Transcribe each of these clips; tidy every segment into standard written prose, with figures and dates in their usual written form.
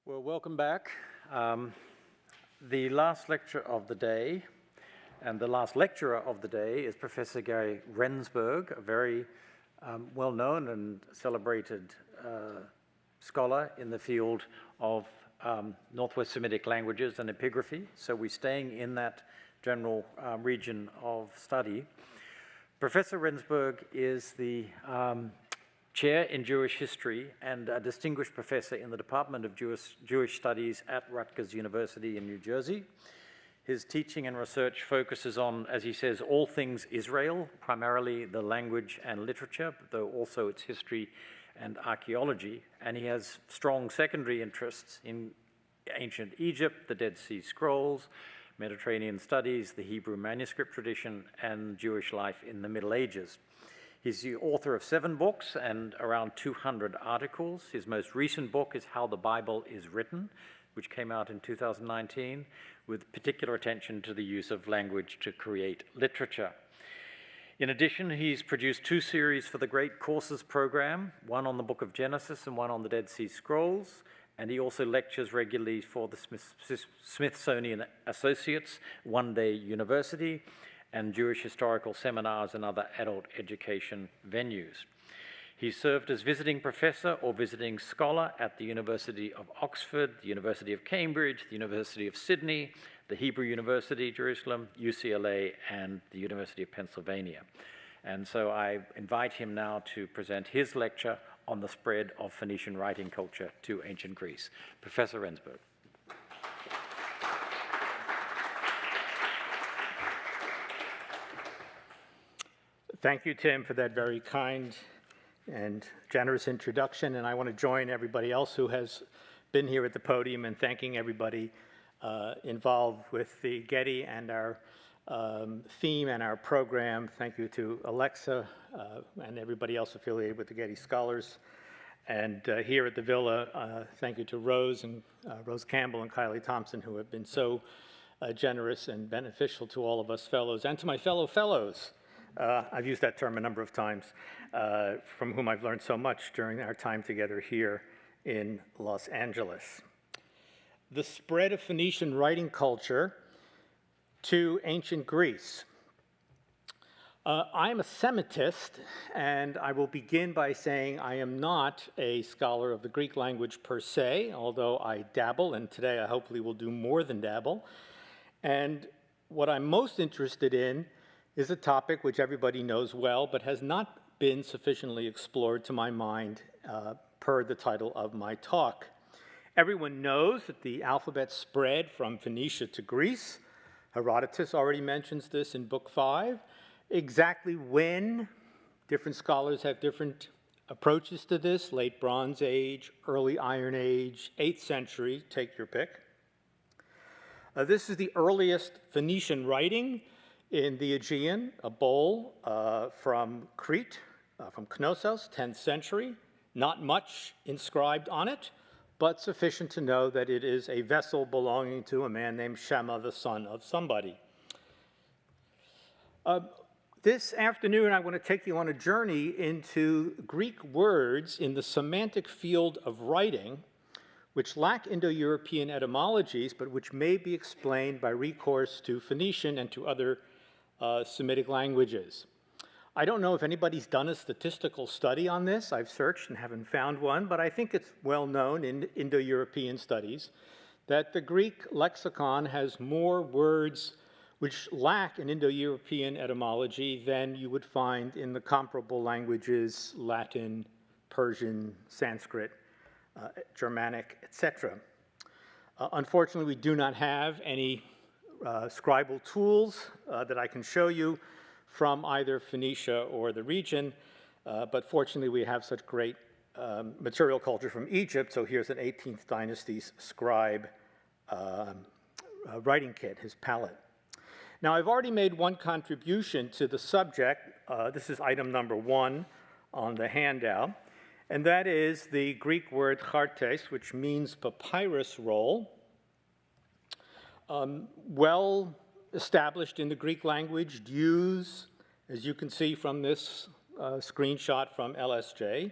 Well, welcome back. The last lecture of the day, and the last lecturer of the day, is Professor Gary Rensburg, a very well-known and celebrated scholar in the field of Northwest Semitic languages and epigraphy. So we're staying in that general region of study. Professor Rensburg is the Chair in Jewish History and a distinguished professor in the Department of Jewish Studies at Rutgers University in New Jersey. His teaching and research focuses on, as he says, all things Israel, primarily the language and literature, though also its history and archaeology. And he has strong secondary interests in ancient Egypt, the Dead Sea Scrolls, Mediterranean studies, the Hebrew manuscript tradition, and Jewish life in the Middle Ages. He's the author of 7 books and around 200 articles. His most recent book is How the Bible is Written, which came out in 2019, with particular attention to the use of language to create literature. In addition, he's produced 2 series for the Great Courses program, one on the Book of Genesis and one on the Dead Sea Scrolls, and he also lectures regularly for the Smithsonian Associates One Day University, and Jewish historical seminars and other adult education venues. He served as visiting professor or visiting scholar at the University of Oxford, the University of Cambridge, the University of Sydney, the Hebrew University, Jerusalem, UCLA, and the University of Pennsylvania. And so I invite him now to present his lecture on the spread of Phoenician writing culture to ancient Greece. Professor Rensburg. Thank you, Tim, for that very kind and generous introduction. And I want to join everybody else who has been here at the podium in thanking everybody involved with the Getty and our theme and our program. Thank you to Alexa and everybody else affiliated with the Getty Scholars. And here at the Villa, thank you to Rose and Rose Campbell and Kylie Thompson, who have been so generous and beneficial to all of us fellows, and to my fellow fellows. I've used that term a number of times, from whom I've learned so much during our time together here in Los Angeles. The spread of Phoenician writing culture to ancient Greece. I'm a Semitist, and I will begin by saying I am not a scholar of the Greek language per se, although I dabble, and today I hopefully will do more than dabble. And what I'm most interested in is a topic which everybody knows well, but has not been sufficiently explored to my mind per the title of my talk. Everyone knows that the alphabet spread from Phoenicia to Greece. Herodotus already mentions this in Book 5. Exactly when, different scholars have different approaches to this, late Bronze Age, early Iron Age, 8th century, take your pick. This is the earliest Phoenician writing in the Aegean, a bowl from Crete, from Knossos, 10th century. Not much inscribed on it, but sufficient to know that it is a vessel belonging to a man named Shema, the son of somebody. This afternoon, I want to take you on a journey into Greek words in the semantic field of writing, which lack Indo-European etymologies, but which may be explained by recourse to Phoenician and to other Semitic languages. I don't know if anybody's done a statistical study on this. I've searched and haven't found one, but I think it's well known in Indo-European studies that the Greek lexicon has more words which lack an Indo-European etymology than you would find in the comparable languages, Latin, Persian, Sanskrit, Germanic, etc. Unfortunately, we do not have any scribal tools that I can show you from either Phoenicia or the region, but fortunately we have such great material culture from Egypt, so here's an 18th dynasty's scribe writing kit, his palette. Now, I've already made one contribution to the subject. This is item number 1 on the handout, and that is the Greek word chartes, which means papyrus roll. Well established in the Greek language, used, as you can see from this screenshot from LSJ.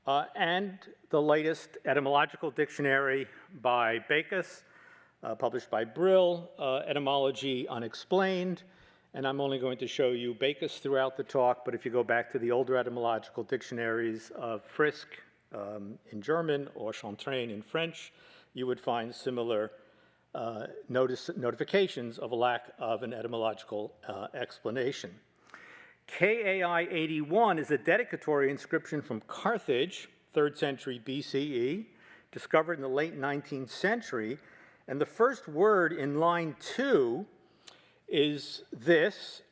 and the latest etymological dictionary by Backus, published by Brill, Etymology Unexplained. And I'm only going to show you Backus throughout the talk, but if you go back to the older etymological dictionaries of Frisk in German or Chantrain in French, you would find similar notifications of a lack of an etymological explanation. KAI 81 is a dedicatory inscription from Carthage, 3rd century BCE, discovered in the late 19th century. And the first word in line 2 is this.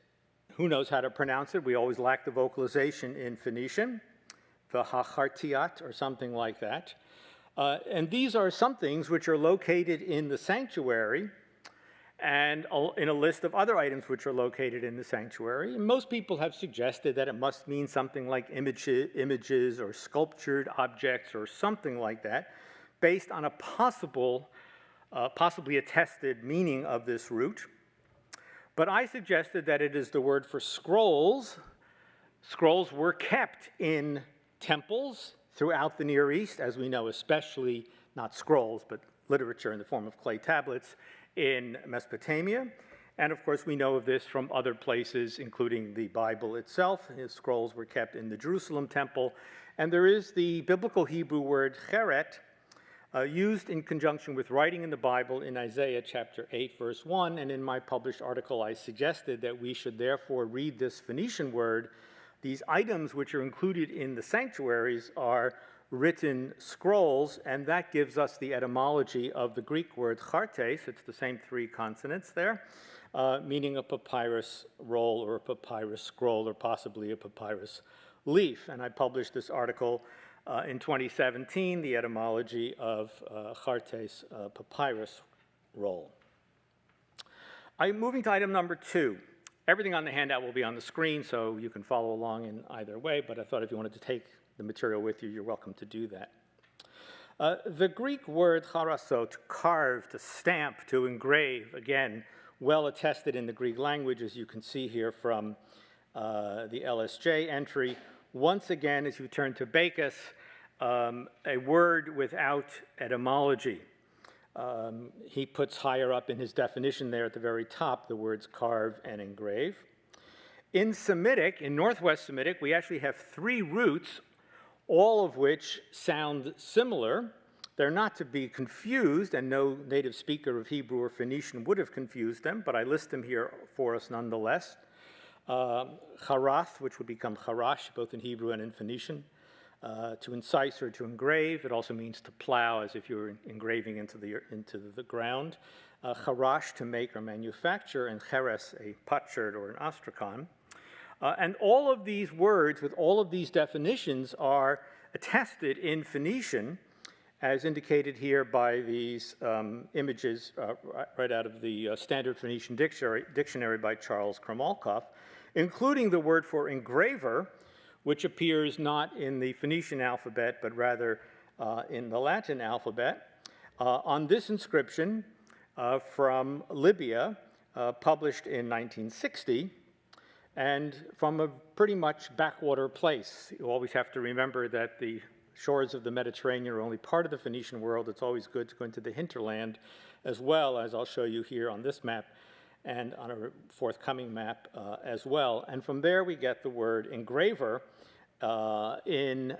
Who knows how to pronounce it? We always lack the vocalization in Phoenician, the hachartiat or something like that. And these are some things which are located in the sanctuary and in a list of other items which are located in the sanctuary. And most people have suggested that it must mean something like images or sculptured objects or something like that, based on a possibly attested meaning of this root. But I suggested that it is the word for scrolls. Scrolls were kept in temples throughout the Near East, as we know, especially not scrolls, but literature in the form of clay tablets in Mesopotamia. And of course, we know of this from other places, including the Bible itself. His scrolls were kept in the Jerusalem temple. And there is the biblical Hebrew word cheret, used in conjunction with writing in the Bible in Isaiah chapter 8, verse 1. And in my published article, I suggested that we should therefore read this Phoenician word. These items which are included in the sanctuaries are written scrolls, and that gives us the etymology of the Greek word chartes. It's the same 3 consonants there, meaning a papyrus roll or a papyrus scroll or possibly a papyrus leaf. And I published this article in 2017, the etymology of chartes papyrus roll. I'm moving to item number 2. Everything on the handout will be on the screen, so you can follow along in either way, but I thought if you wanted to take the material with you, you're welcome to do that. The Greek word harasso, to carve, to stamp, to engrave, again, well attested in the Greek language, as you can see here from the LSJ entry. Once again, as you turn to Backus, a word without etymology. He puts higher up in his definition there at the very top the words carve and engrave. In Semitic, in Northwest Semitic, we actually have 3 roots, all of which sound similar. They're not to be confused, and no native speaker of Hebrew or Phoenician would have confused them, but I list them here for us nonetheless. Harath, which would become harash, both in Hebrew and in Phoenician. To incise or to engrave, it also means to plow, as if you were engraving into the ground. Harash, to make or manufacture, and cheres, a potsherd or an astrakhan. And all of these words, with all of these definitions, are attested in Phoenician, as indicated here by these images right out of the Standard Phoenician Dictionary by Charles Kramalkoff, including the word for engraver, which appears not in the Phoenician alphabet, but rather in the Latin alphabet. On this inscription from Libya, published in 1960, and from a pretty much backwater place. You always have to remember that the shores of the Mediterranean are only part of the Phoenician world. It's always good to go into the hinterland, as well as I'll show you here on this map and on a forthcoming map as well. And from there we get the word engraver in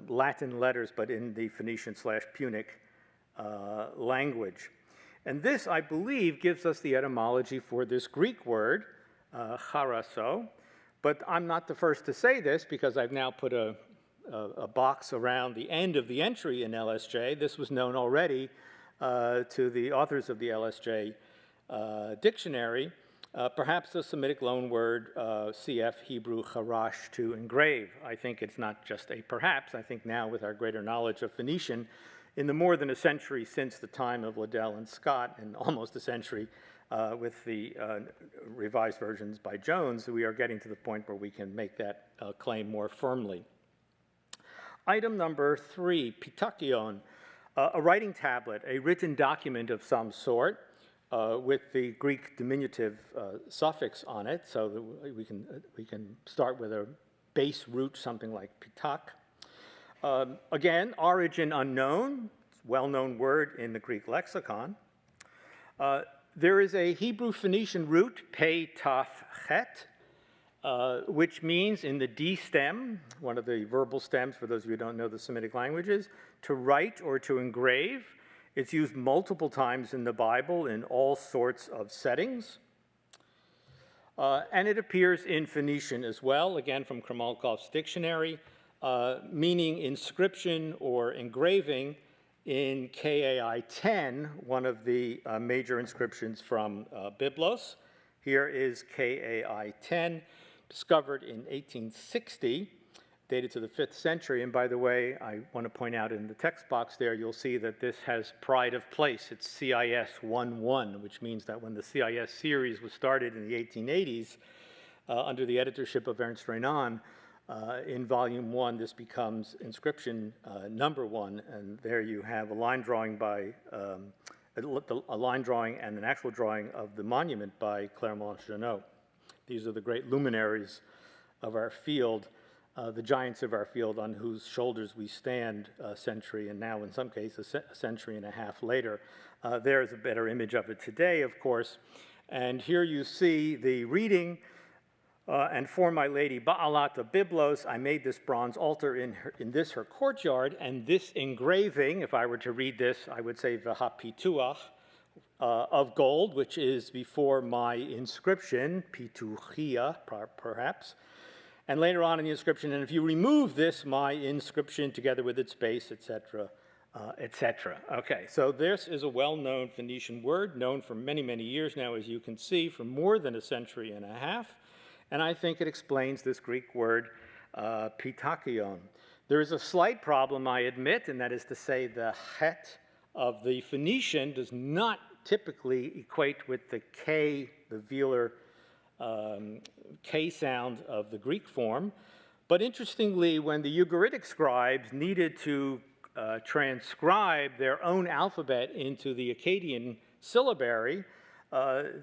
Latin letters, but in the Phoenician/Punic language. And this, I believe, gives us the etymology for this Greek word, harasso. But I'm not the first to say this, because I've now put a box around the end of the entry in LSJ. This was known already to the authors of the LSJ dictionary. Perhaps the Semitic loanword, CF Hebrew harash, to engrave. I think it's not just a perhaps. I think now, with our greater knowledge of Phoenician, in the more than a century since the time of Liddell and Scott, and almost a century with the revised versions by Jones, we are getting to the point where we can make that claim more firmly. Item number 3, pitakion, a writing tablet, a written document of some sort, with the Greek diminutive suffix on it, so that we can start with a base root, something like pitak. Again, origin unknown, well-known word in the Greek lexicon. There is a Hebrew Phoenician root, pe taf chet, which means in the D stem, one of the verbal stems for those of you who don't know the Semitic languages, to write or to engrave. It's used multiple times in the Bible in all sorts of settings. And it appears in Phoenician as well, again from Kramalkov's dictionary, meaning inscription or engraving in KAI 10, one of the major inscriptions from Biblos. Here is KAI 10, discovered in 1860, dated to the 5th century. And by the way, I want to point out in the text box there, you'll see that this has pride of place. It's CIS 11, which means that when the CIS series was started in the 1880s, under the editorship of Ernst Renan, in volume 1, this becomes inscription number 1, and there you have a line drawing by a line drawing and an actual drawing of the monument by Clermont-Ganneau. These are the great luminaries of our field, the giants of our field on whose shoulders we stand a century and now in some cases a century and a half later. There's a better image of it today, of course. And here you see the reading, and for my lady Baalat of Biblos, I made this bronze altar in this her courtyard, and this engraving, if I were to read this, I would say v'ha-pituach, of gold, which is before my inscription, pituchia, perhaps. And later on in the inscription, and if you remove this, my inscription together with its base, etc., etc. Okay, so this is a well-known Phoenician word, known for many, many years now, as you can see, for more than a century and a half. And I think it explains this Greek word, pitakion. There is a slight problem, I admit, and that is to say the het of the Phoenician does not typically equate with the K, the velar K sound of the Greek form. But interestingly, when the Ugaritic scribes needed to transcribe their own alphabet into the Akkadian syllabary,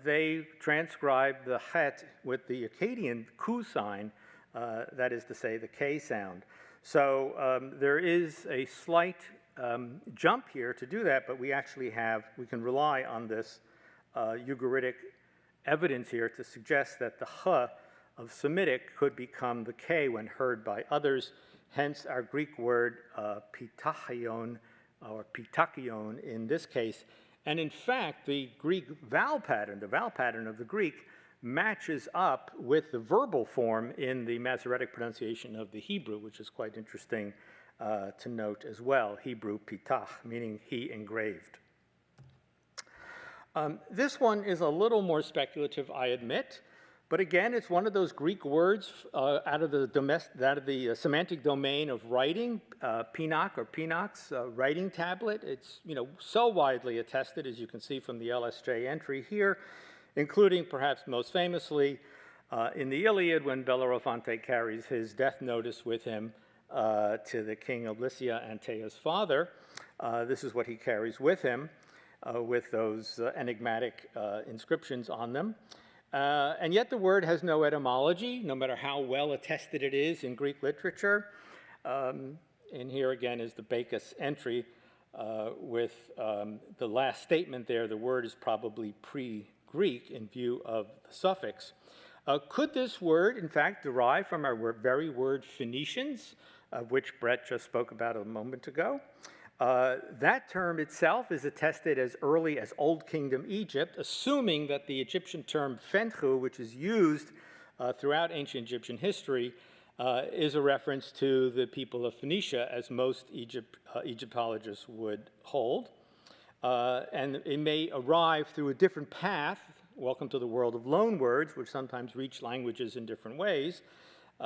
they transcribed the het with the Akkadian ku sign, that is to say, the K sound. So there is a slight jump here to do that, but we can rely on this Ugaritic evidence here to suggest that the h of Semitic could become the K when heard by others, hence our Greek word pitachion, or pitakion in this case. And in fact, the Greek vowel pattern, the vowel pattern of the Greek, matches up with the verbal form in the Masoretic pronunciation of the Hebrew, which is quite interesting to note as well. Hebrew pitach, meaning he engraved. This one is a little more speculative, I admit, but again, it's one of those Greek words out of the semantic domain of writing, pinak or pinox, writing tablet. It's so widely attested, as you can see from the LSJ entry here, including perhaps most famously in the Iliad when Bellerophon carries his death notice with him to the king of Lycia, Antaeus' father. This is what he carries with him, with those enigmatic inscriptions on them. And yet the word has no etymology, no matter how well attested it is in Greek literature. And here again is the Bacchus entry with the last statement there. The word is probably pre-Greek in view of the suffix. Could this word, in fact, derive from our very word Phoenicians, of which Brett just spoke about a moment ago? That term itself is attested as early as Old Kingdom Egypt, assuming that the Egyptian term fenchu, which is used throughout ancient Egyptian history, is a reference to the people of Phoenicia, as most Egyptologists would hold. And it may arrive through a different path. Welcome to the world of loanwords, which sometimes reach languages in different ways,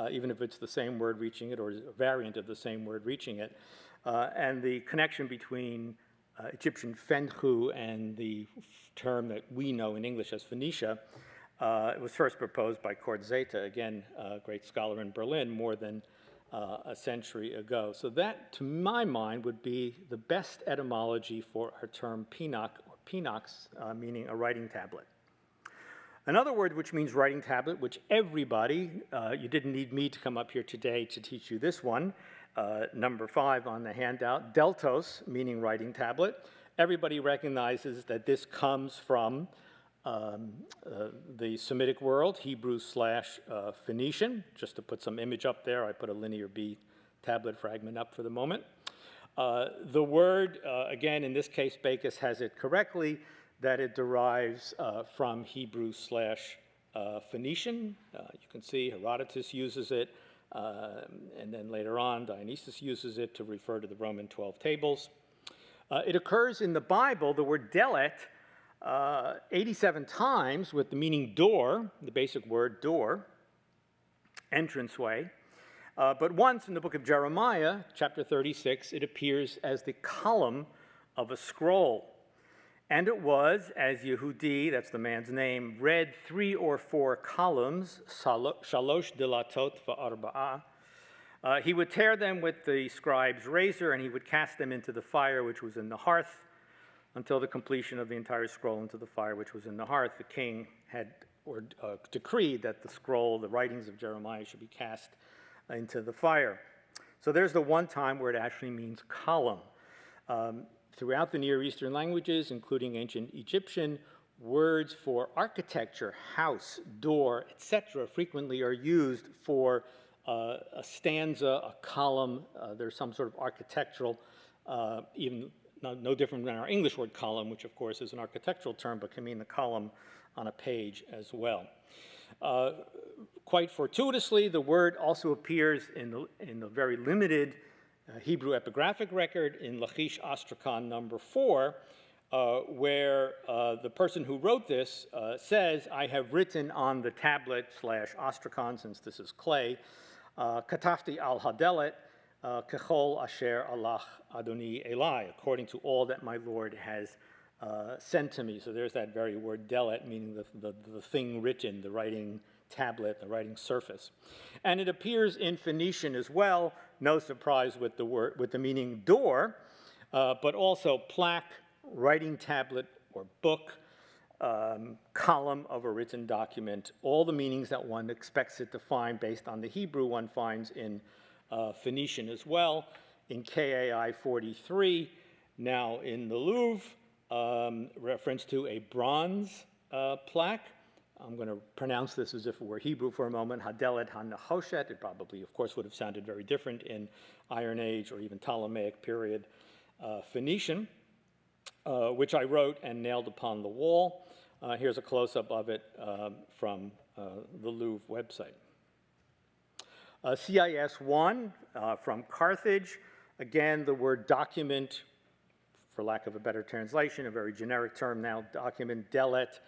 even if it's the same word reaching it or a variant of the same word reaching it. And the connection between Egyptian fenchu and the term that we know in English as Phoenicia was first proposed by Kurt Zeta, again, a great scholar in Berlin, more than a century ago. So that, to my mind, would be the best etymology for our term pinak, or pinox, meaning a writing tablet. Another word which means writing tablet, which everybody, you didn't need me to come up here today to teach you this one, number 5 on the handout, deltos, meaning writing tablet. Everybody recognizes that this comes from the Semitic world, Hebrew/Phoenician. Just to put some image up there, I put a linear B tablet fragment up for the moment. The word, again, in this case, Backus has it correctly, that it derives from Hebrew/Phoenician. You can see Herodotus uses it, and then later on, Dionysius uses it to refer to the Roman 12 tables. It occurs in the Bible, the word delet, 87 times with the meaning door, the basic word door, entranceway. But once in the book of Jeremiah, chapter 36, it appears as the column of a scroll. And it was, as Yehudi, that's the man's name, read 3 or 4 columns, shalosh delatot va'arba'ah. He would tear them with the scribe's razor, and he would cast them into the fire which was in the hearth until the completion of the entire scroll into the fire which was in the hearth. The king had decreed that the scroll, the writings of Jeremiah, should be cast into the fire. So there's the one time where it actually means column. Throughout the Near Eastern languages, including ancient Egyptian, words for architecture, house, door, etc., frequently are used for a stanza, a column. There's some sort of architectural, even no different than our English word column, which of course is an architectural term, but can mean the column on a page as well. Quite fortuitously, the word also appears in the very limited Hebrew epigraphic record in Lachish Astrakhan number 4, where the person who wrote this says, I have written on the tablet / Astrakhan, since this is clay, Katafti al Hadelet, Kechol Asher Allah Adoni Eli, according to all that my Lord has sent to me. So there's that very word delet, meaning the thing written, the writing tablet, the writing surface. And it appears in Phoenician as well, no surprise with the meaning door, but also plaque, writing tablet or book, column of a written document, all the meanings that one expects it to find based on the Hebrew one finds in Phoenician as well, in KAI 43, now in the Louvre, reference to a bronze plaque. I'm going to pronounce this as if it were Hebrew for a moment, Hadelet HaNehoshet. It probably, of course, would have sounded very different in Iron Age or even Ptolemaic period Phoenician, which I wrote and nailed upon the wall. Here's a close-up of it from the Louvre website. CIS-1 from Carthage. Again, the word document, for lack of a better translation, a very generic term now, document, delet.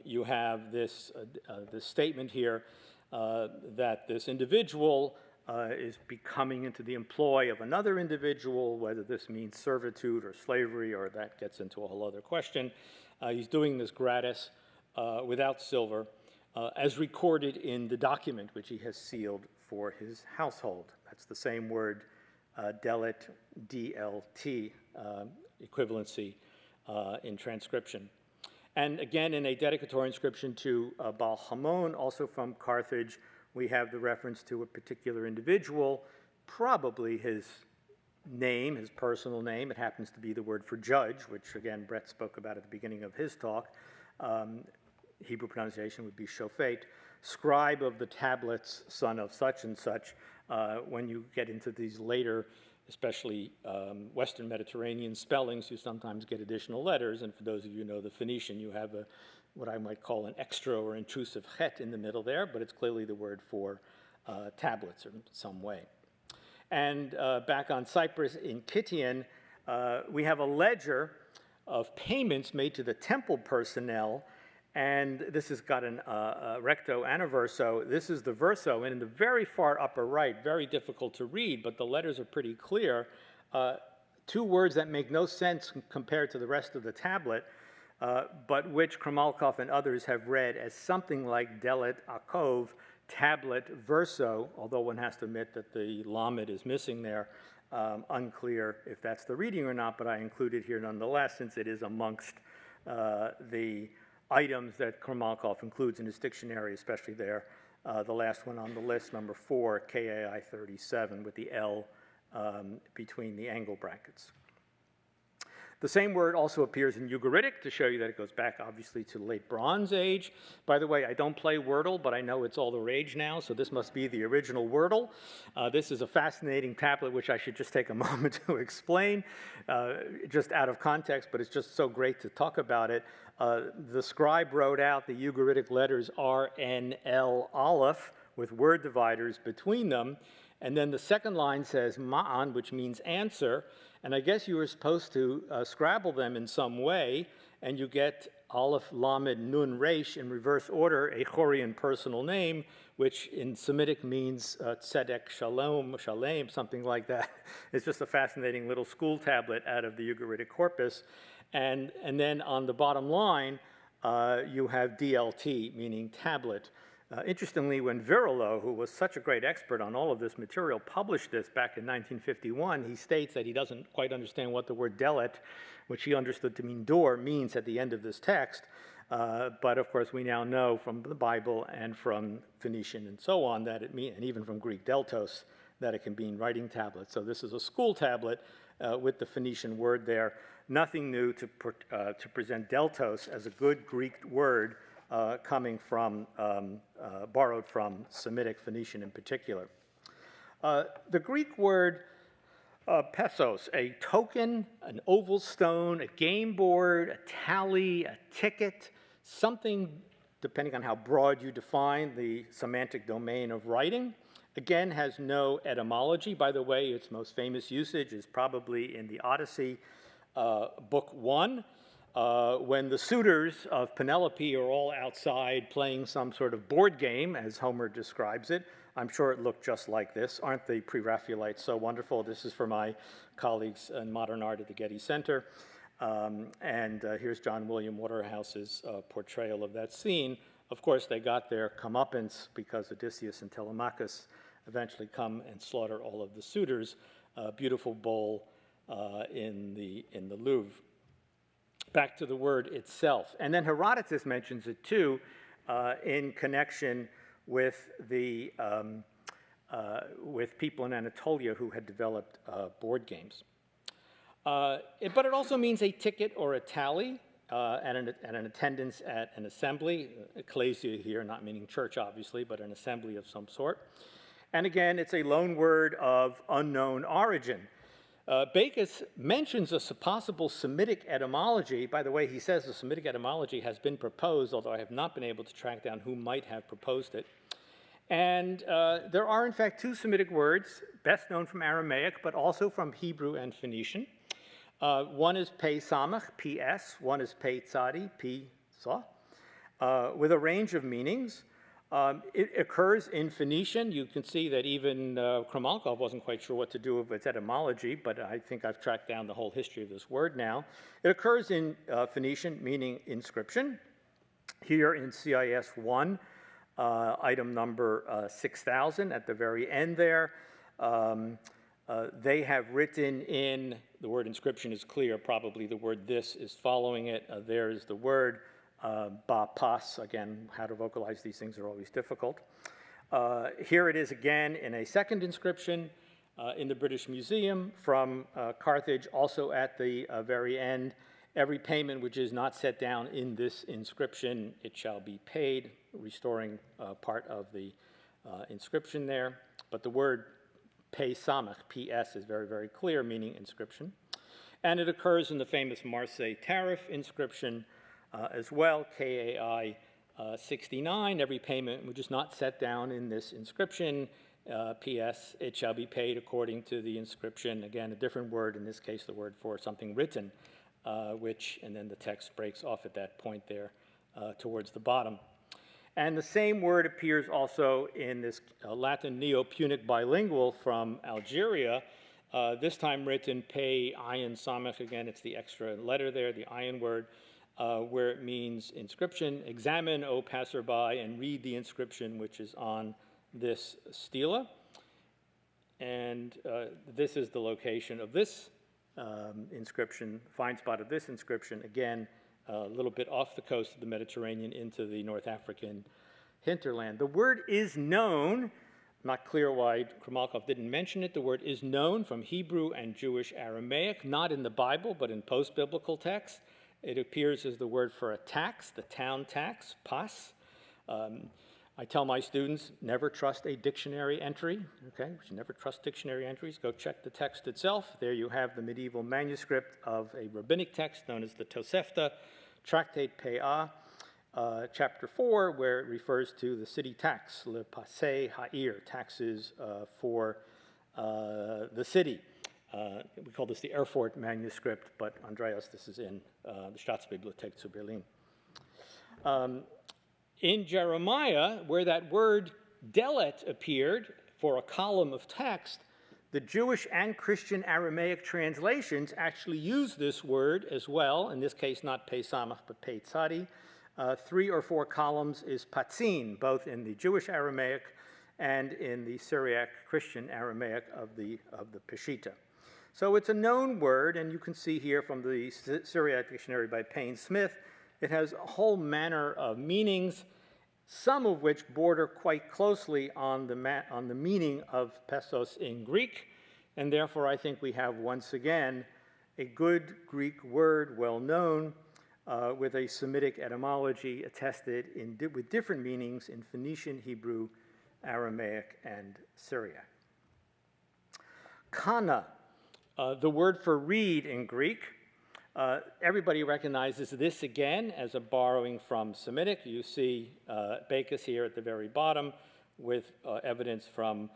You have this statement here that this individual is becoming into the employ of another individual, whether this means servitude or slavery, or that gets into a whole other question. He's doing this gratis, without silver, as recorded in the document which he has sealed for his household. That's the same word, delet, DLT, equivalency in transcription. And again, in a dedicatory inscription to Baal Hamon, also from Carthage, we have the reference to a particular individual, probably his name, his personal name. It happens to be the word for judge, which again, Brett spoke about at the beginning of his talk. Hebrew pronunciation would be shofet, scribe of the tablets, son of such and such. When you get into these later, especially Western Mediterranean spellings, you sometimes get additional letters, and for those of you who know the Phoenician, you have what I might call an extra or intrusive chet in the middle there, but it's clearly the word for tablets in some way. And back on Cyprus in Kittien, we have a ledger of payments made to the temple personnel, and this has got a recto and a verso. This is the verso, and in the very far upper right, very difficult to read, but the letters are pretty clear. 2 words that make no sense compared to the rest of the tablet, but which Kramalkov and others have read as something like Delet Akov, tablet verso, although one has to admit that the lamed is missing there. Unclear if that's the reading or not, but I include it here nonetheless, since it is amongst the items that Kramalkov includes in his dictionary, especially there the last one on the list, number 4, KAI 37, with the L between the angle brackets. The same word also appears in Ugaritic to show you that it goes back, obviously, to the late Bronze Age. By the way, I don't play Wordle, but I know it's all the rage now, so this must be the original Wordle. This is a fascinating tablet, which I should just take a moment to explain, just out of context, but it's just so great to talk about it. The scribe wrote out the Ugaritic letters R, N, L, Aleph, with word dividers between them, and then the second line says ma'an, which means answer, and I guess you were supposed to scrabble them in some way, and you get Aleph, Lamed, Nun, Resh in reverse order, a Horian personal name, which in Semitic means Tzedek, Shalom, Shalem, something like that. It's just a fascinating little school tablet out of the Ugaritic corpus. And then on the bottom line, you have DLT, meaning tablet. Interestingly, when Virilo, who was such a great expert on all of this material, published this back in 1951, he states that he doesn't quite understand what the word delet, which he understood to mean door, means at the end of this text. But of course, we now know from the Bible and from Phoenician and so on that it means, and even from Greek deltos, that it can mean writing tablet. So this is a school tablet with the Phoenician word there. Nothing new to present deltos as a good Greek word coming from, borrowed from Semitic Phoenician in particular. The Greek word pesos, a token, an oval stone, a game board, a tally, a ticket, something, depending on how broad you define the semantic domain of writing, again has no etymology. By the way, its most famous usage is probably in the Odyssey, Book 1, when the suitors of Penelope are all outside playing some sort of board game, as Homer describes it. I'm sure it looked just like this. Aren't the Pre-Raphaelites so wonderful? This is for my colleagues in modern art at the Getty Center. Here's John William Waterhouse's portrayal of that scene. Of course, they got their comeuppance because Odysseus and Telemachus eventually come and slaughter all of the suitors. Beautiful bowl in the Louvre. Back to the word itself. And then Herodotus mentions it too in connection with the with people in Anatolia who had developed board games. But it also means a ticket or a tally and an attendance at an assembly, ecclesia here, not meaning church obviously, but an assembly of some sort. And again, it's a loan word of unknown origin. Bacchus mentions a possible Semitic etymology. By the way, he says the Semitic etymology has been proposed, although I have not been able to track down who might have proposed it. And there are, in fact, two Semitic words, best known from Aramaic, but also from Hebrew and Phoenician. One is Pei Samach, P-S. One is Pei Tzadi, P-Sa, with a range of meanings. It occurs in Phoenician. You can see that even Kramalkov wasn't quite sure what to do with its etymology, but I think I've tracked down the whole history of this word now. It occurs in Phoenician, meaning inscription. Here in CIS 1, item number 6000 at the very end there, they have written in, the word inscription is clear, probably the word this is following it. There is the word. Ba pas, again, how to vocalize these things are always difficult. Here it is again in a second inscription in the British Museum from Carthage, also at the very end. Every payment which is not set down in this inscription, it shall be paid, restoring part of the inscription there. But the word pei samach, P-S, is very, very clear, meaning inscription. And it occurs in the famous Marseille tariff inscription, as well, KAI 69, every payment which is not set down in this inscription, P.S., it shall be paid according to the inscription. Again, a different word, in this case the word for something written, and then the text breaks off at that point there towards the bottom. And the same word appears also in this Latin Neo-Punic bilingual from Algeria, this time written Pei Ayin Samach, again, it's the extra letter there, the Ayin word, where it means inscription. Examine, O passerby, and read the inscription which is on this stela. And this is the location of this inscription, fine spot of this inscription, again, a little bit off the coast of the Mediterranean into the North African hinterland. The word is known, not clear why Kramalkov didn't mention it, the word is known from Hebrew and Jewish Aramaic, not in the Bible, but in post-biblical texts. It appears as the word for a tax, the town tax, pas. I tell my students, never trust a dictionary entry, okay? We should never trust dictionary entries. Go check the text itself. There you have the medieval manuscript of a rabbinic text known as the Tosefta, Tractate Peah, chapter 4, where it refers to the city tax, le passé ha'ir, taxes for the city. We call this the Erfurt manuscript, but Andreas, this is in the Staatsbibliothek zu Berlin. In Jeremiah, where that word delet appeared for a column of text, the Jewish and Christian Aramaic translations actually use this word as well, in this case not Pei Samach but Pei Tzadi. 3 or 4 columns is patzin, both in the Jewish Aramaic and in the Syriac Christian Aramaic of the Peshitta. So it's a known word, and you can see here from the Syriac dictionary by Payne Smith, it has a whole manner of meanings, some of which border quite closely on the meaning of pesos in Greek, and therefore I think we have once again a good Greek word, well known, with a Semitic etymology attested with different meanings in Phoenician, Hebrew, Aramaic, and Syriac. Kana, the word for reed in Greek. Everybody recognizes this again as a borrowing from Semitic. You see Bacchus here at the very bottom with evidence from,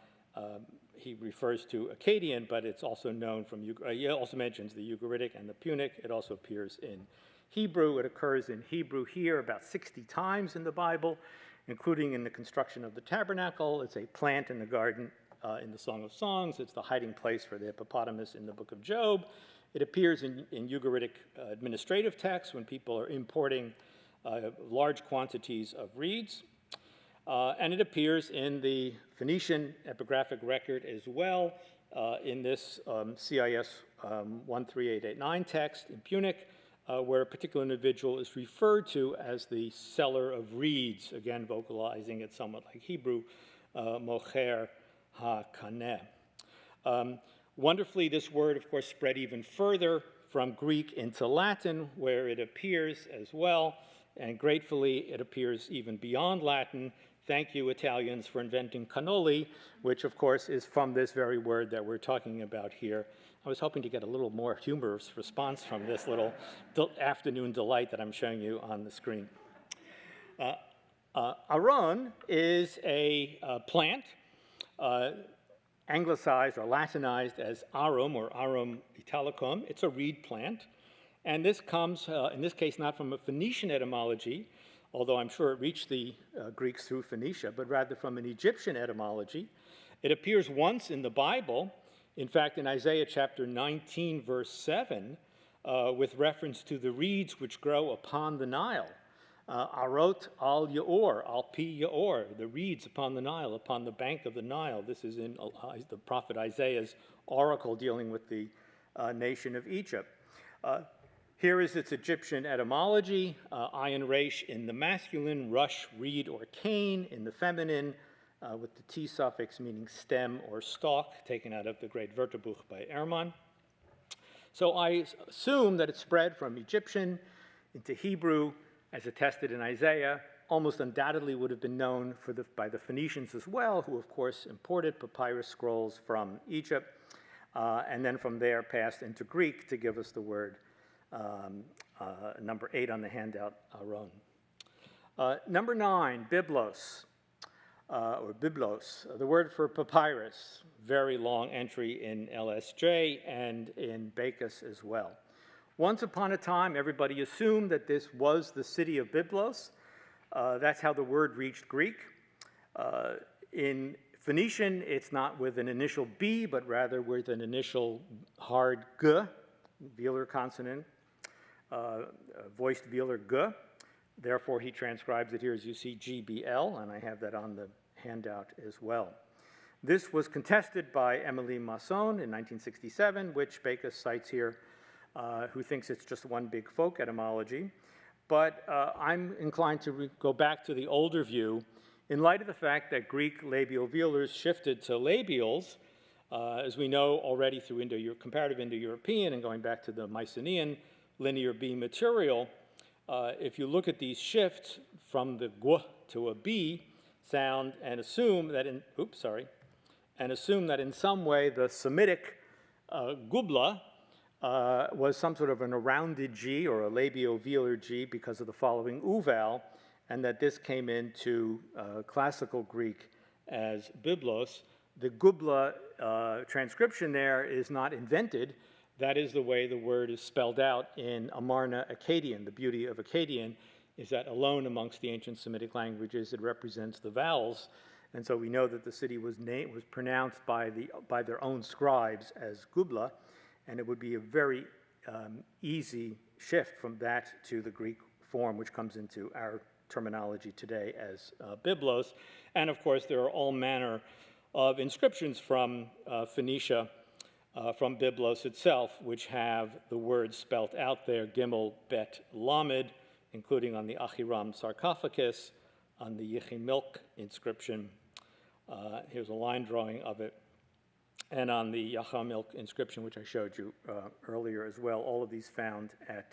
he refers to Akkadian, but it's also known from, he also mentions the Ugaritic and the Punic. It also appears in Hebrew. It occurs in Hebrew here about 60 times in the Bible, including in the construction of the tabernacle. It's a plant in the garden in the Song of Songs. It's the hiding place for the hippopotamus in the book of Job. It appears in Ugaritic administrative texts when people are importing large quantities of reeds. And it appears in the Phoenician epigraphic record as well in this CIS 13889 text in Punic, where a particular individual is referred to as the seller of reeds, again vocalizing it somewhat like Hebrew, mocher ha-kaneh. Wonderfully, this word, of course, spread even further from Greek into Latin, where it appears as well, and gratefully, it appears even beyond Latin. Thank you, Italians, for inventing cannoli, which, of course, is from this very word that we're talking about here. I was hoping to get a little more humorous response from this little afternoon delight that I'm showing you on the screen. Aron is a plant, anglicized or Latinized as arum or arum italicum. It's a reed plant. And this comes, in this case, not from a Phoenician etymology, although I'm sure it reached the Greeks through Phoenicia, but rather from an Egyptian etymology. It appears once in the Bible, in fact, in Isaiah chapter 19, verse 7, with reference to the reeds which grow upon the Nile. Arot al Yaor, al pi Yaor, the reeds upon the Nile, upon the bank of the Nile. This is in the prophet Isaiah's oracle dealing with the nation of Egypt. Here is its Egyptian etymology, ayin resh in the masculine, rush, reed, or cane in the feminine, with the T suffix meaning stem or stalk, taken out of the great Wörterbuch by Ehrman. So I assume that it spread from Egyptian into Hebrew, as attested in Isaiah, almost undoubtedly would have been known by the Phoenicians as well, who of course imported papyrus scrolls from Egypt, and then from there passed into Greek to give us the word number 8 on the handout, Aron. Number 9, Biblos, or Biblos, the word for papyrus, very long entry in LSJ and in Bacchus as well. Once upon a time, everybody assumed that this was the city of Biblos. That's how the word reached Greek. In Phoenician, it's not with an initial B, but rather with an initial hard G, velar consonant, voiced velar G. Therefore, he transcribes it here as you see GBL, and I have that on the handout as well. This was contested by Émilie Masson in 1967, which Bacchus cites here, who thinks it's just one big folk etymology. But I'm inclined to go back to the older view In light of the fact that Greek labial velars shifted to labials, as we know already through comparative Indo-European and going back to the Mycenaean linear B material, if you look at these shifts from the gu to a b sound and assume that in some way the Semitic gubla was some sort of an rounded G or a labiovelar G because of the following U vowel, and that this came into classical Greek as Biblos. The gubla transcription there is not invented. That is the way the word is spelled out in Amarna Akkadian. The beauty of Akkadian is that alone amongst the ancient Semitic languages, it represents the vowels. And so we know that the city was pronounced by their own scribes as Gubla, and it would be a very easy shift from that to the Greek form, which comes into our terminology today as Biblos. And of course, there are all manner of inscriptions from Phoenicia, from Biblos itself, which have the words spelt out there, Gimel, Bet, Lamed, including on the Ahiram sarcophagus, on the Yechimilk inscription. Here's a line drawing of it. And on the Yachamilk inscription, which I showed you earlier as well, all of these found at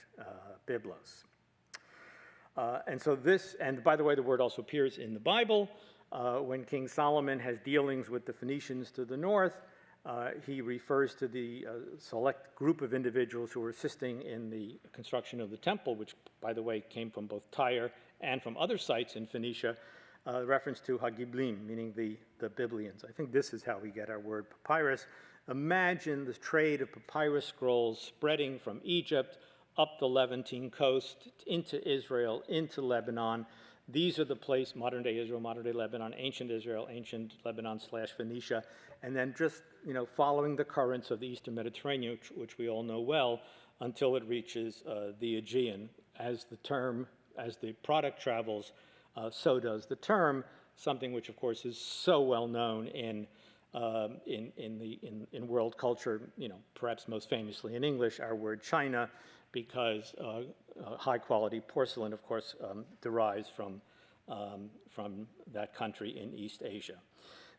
Biblos. And so this, and by the way, the word also appears in the Bible. When King Solomon has dealings with the Phoenicians to the north, he refers to the select group of individuals who were assisting in the construction of the temple, which, by the way, came from both Tyre and from other sites in Phoenicia, reference to Hagiblim, meaning the Biblians. I think this is how we get our word papyrus. Imagine the trade of papyrus scrolls spreading from Egypt up the Levantine coast into Israel, into Lebanon. These are the place, modern-day Israel, modern-day Lebanon, ancient Israel, ancient Lebanon / Phoenicia, and then just, following the currents of the Eastern Mediterranean, which we all know well, until it reaches the Aegean. As the product travels, so does the term, something which, of course, is so well known in world culture, perhaps most famously in English, our word China, because high-quality porcelain, of course, derives from that country in East Asia.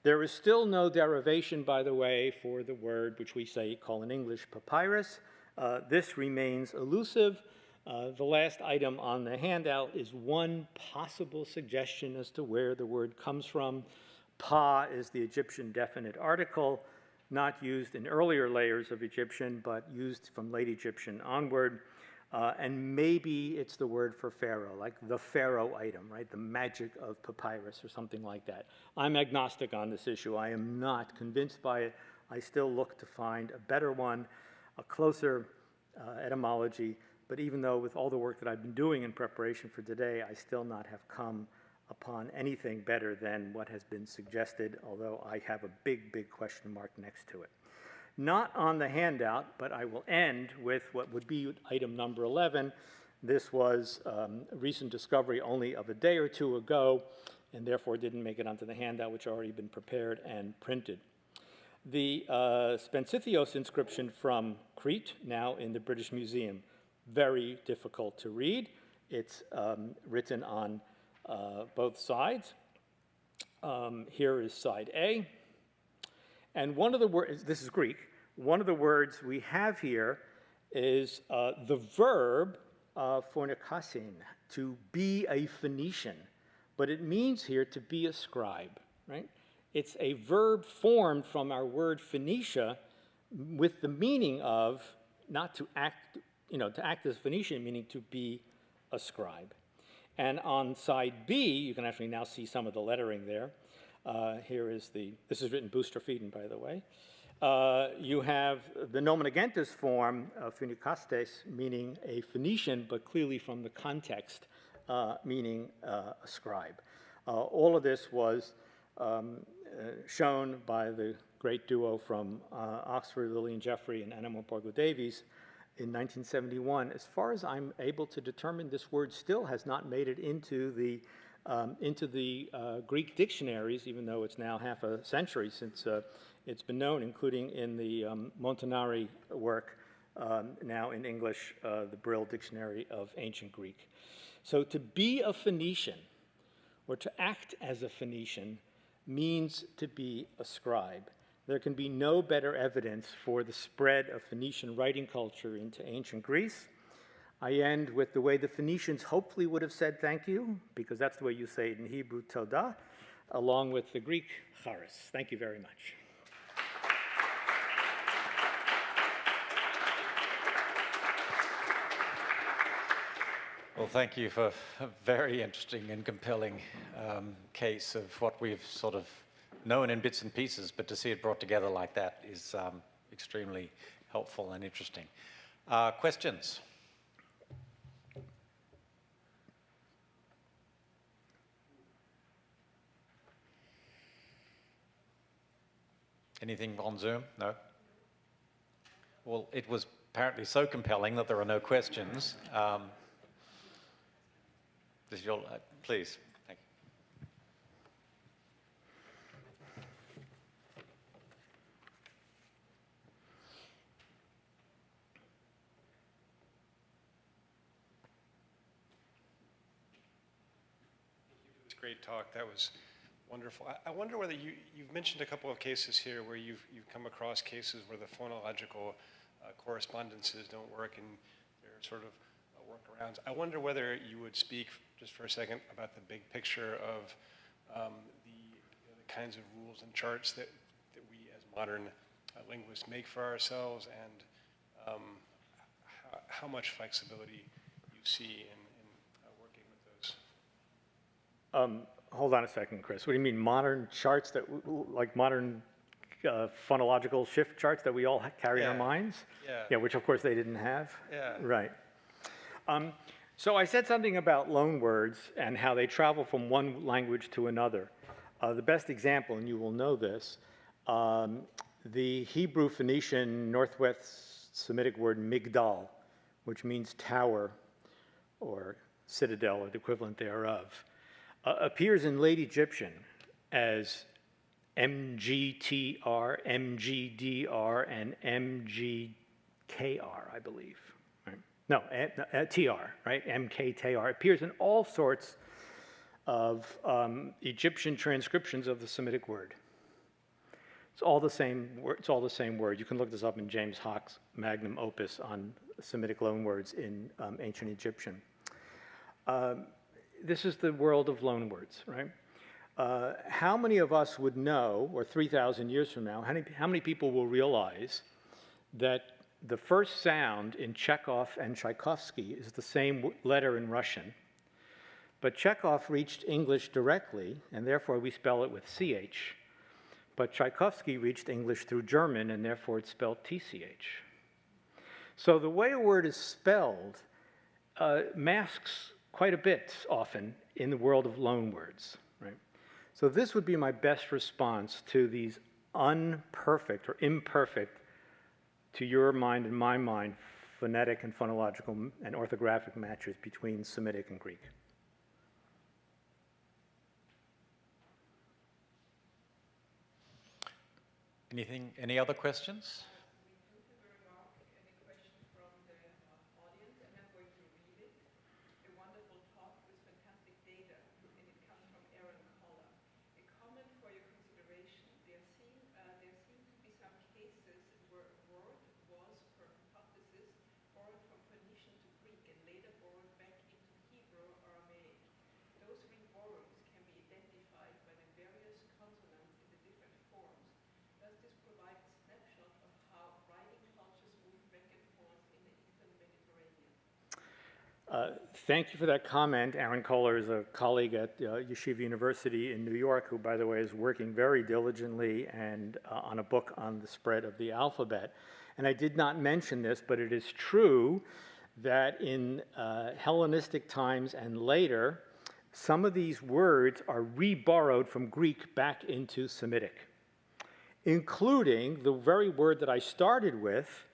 There is still no derivation, by the way, for the word which we call in English papyrus. This remains elusive. The last item on the handout is one possible suggestion as to where the word comes from. Pa is the Egyptian definite article, not used in earlier layers of Egyptian, but used from late Egyptian onward. And maybe it's the word for pharaoh, like the pharaoh item, right? The magic of papyrus or something like that. I'm agnostic on this issue. I am not convinced by it. I still look to find a better one, a closer etymology. But even though with all the work that I've been doing in preparation for today, I still not have come upon anything better than what has been suggested, although I have a big, big question mark next to it. Not on the handout, but I will end with what would be item number 11. This was a recent discovery only of a day or two ago, and therefore didn't make it onto the handout, which had already been prepared and printed. The Spensithios inscription from Crete, now in the British Museum. Very difficult to read. It's written on both sides. Here is side A. And one of the words, this is Greek, one of the words we have here is the verb phonikasin, to be a Phoenician. But it means here to be a scribe, right? It's a verb formed from our word Phoenicia with the meaning of not to act, to act as Phoenician, meaning to be a scribe. And on side B, you can actually now see some of the lettering there. Here is this is written boustrophedon, by the way. You have the nomen agentis form, phoenikastes, meaning a Phoenician, but clearly from the context, meaning a scribe. All of this was shown by the great duo from Oxford, Lillian Jeffrey and Anna Morpurgo Davies, in 1971. As far as I'm able to determine, this word still has not made it into the Greek dictionaries, even though it's now half a century since it's been known, including in the Montanari work, now in English, the Brill Dictionary of Ancient Greek. So to be a Phoenician or to act as a Phoenician means to be a scribe. There can be no better evidence for the spread of Phoenician writing culture into ancient Greece. I end with the way the Phoenicians hopefully would have said thank you, because that's the way you say it in Hebrew, todah, along with the Greek charis. Thank you very much. Well, thank you for a very interesting and compelling case of what we've sort of known in bits and pieces, but to see it brought together like that is extremely helpful and interesting. Questions? Anything on Zoom? No? Well, it was apparently so compelling that there are no questions. This is your, please. Thank you. It's a great talk. That was wonderful. I wonder whether you've mentioned a couple of cases here where you've come across cases where the phonological correspondences don't work and they're sort of workarounds. I wonder whether you would speak just for a second about the big picture of the kinds of rules and charts that we as modern linguists make for ourselves, and how much flexibility you see in working with those. Hold on a second, Chris. What do you mean, modern charts that, like modern phonological shift charts that we all carry in our minds? Yeah. Yeah, which of course they didn't have. Yeah. Right. So I said something about loanwords and how they travel from one language to another. The best example, and you will know this, the Hebrew Phoenician Northwest Semitic word migdal, which means tower or citadel or the equivalent thereof, appears in late Egyptian as MGTR, MGDR, and MGKR, I believe. No, TR, right? MKTR. Appears in all sorts of Egyptian transcriptions of the Semitic word. It's all the same. It's all the same word. You can look this up in James Hock's magnum opus on Semitic loanwords in ancient Egyptian. This is the world of loanwords, right? How many of us would know, or 3,000 years from now, how many people will realize that the first sound in Chekhov and Tchaikovsky is the same letter in Russian, but Chekhov reached English directly, and therefore we spell it with CH, but Tchaikovsky reached English through German, and therefore it's spelled TCH. So the way a word is spelled masks quite a bit often in the world of loanwords, right? So this would be my best response to these unperfect or imperfect, to your mind and my mind, phonetic and phonological and orthographic matches between Semitic and Greek. Any other questions? Thank you for that comment. Aaron Kohler is a colleague at Yeshiva University in New York, who, by the way, is working very diligently and on a book on the spread of the alphabet. And I did not mention this, but it is true that in Hellenistic times and later, some of these words are reborrowed from Greek back into Semitic, including the very word that I started with,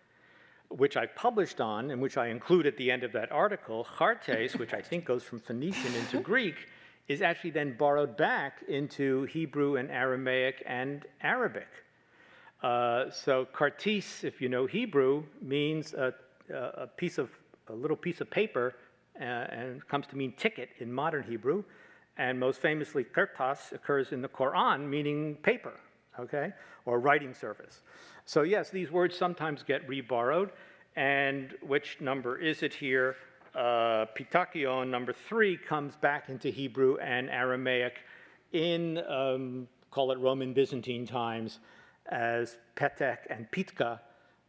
which I published on and which I include at the end of that article, chartes, which I think goes from Phoenician into Greek, is actually then borrowed back into Hebrew and Aramaic and Arabic. So cartis, if you know Hebrew, means a little piece of paper, and comes to mean ticket in modern Hebrew. And most famously, kertas occurs in the Quran, meaning paper, okay, or writing surface. So yes, these words sometimes get reborrowed. And which number is it here? Pitakion, number 3, comes back into Hebrew and Aramaic in, call it Roman Byzantine times, as petek and pitka,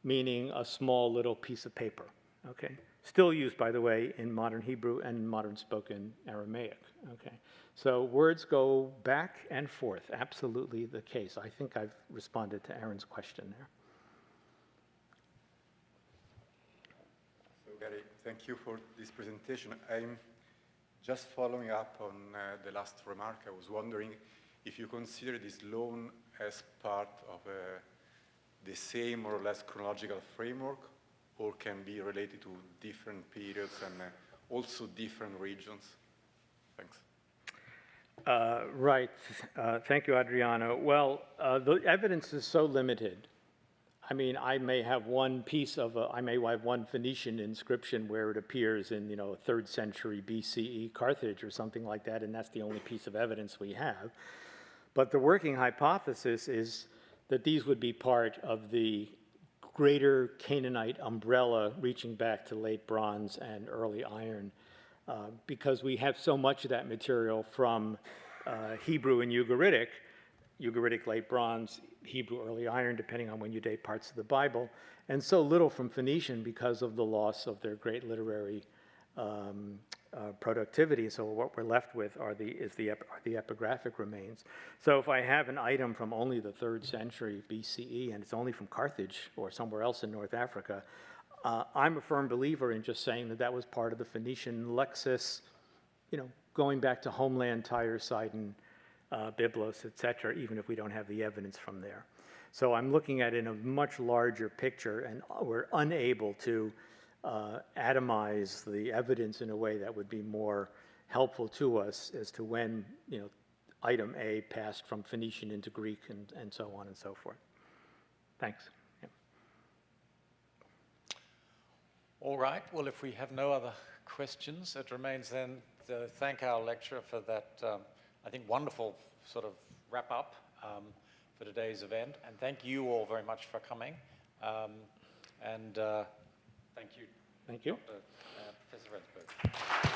meaning a small little piece of paper, okay? Still used, by the way, in modern Hebrew and modern spoken Aramaic, okay? So words go back and forth, absolutely the case. I think I've responded to Aaron's question there. So Gary, thank you for this presentation. I'm just following up on the last remark. I was wondering if you consider this loan as part of the same or less chronological framework, or can be related to different periods and also different regions? Thanks. Right. Thank you, Adriano. Well, the evidence is so limited. I mean, I may have one piece of I may have one Phoenician inscription where it appears in, 3rd century BCE Carthage or something like that, and that's the only piece of evidence we have. But the working hypothesis is that these would be part of the greater Canaanite umbrella reaching back to late bronze and early iron, because we have so much of that material from Hebrew and Ugaritic late bronze, Hebrew early iron, depending on when you date parts of the Bible, and so little from Phoenician because of the loss of their great literary productivity. So what we're left with are the epigraphic remains. So if I have an item from only the 3rd century BCE and it's only from Carthage or somewhere else in North Africa, I'm a firm believer in just saying that that was part of the Phoenician lexis, going back to homeland, Tyre, Sidon, Biblos, etc., even if we don't have the evidence from there. So I'm looking at it in a much larger picture, and we're unable to atomize the evidence in a way that would be more helpful to us as to when, item A passed from Phoenician into Greek and so on and so forth. Thanks. Yeah. All right. Well, if we have no other questions, it remains then to thank our lecturer for that, I think, wonderful sort of wrap-up for today's event. And thank you all very much for coming. Thank you. Thank you. Professor Rensburg.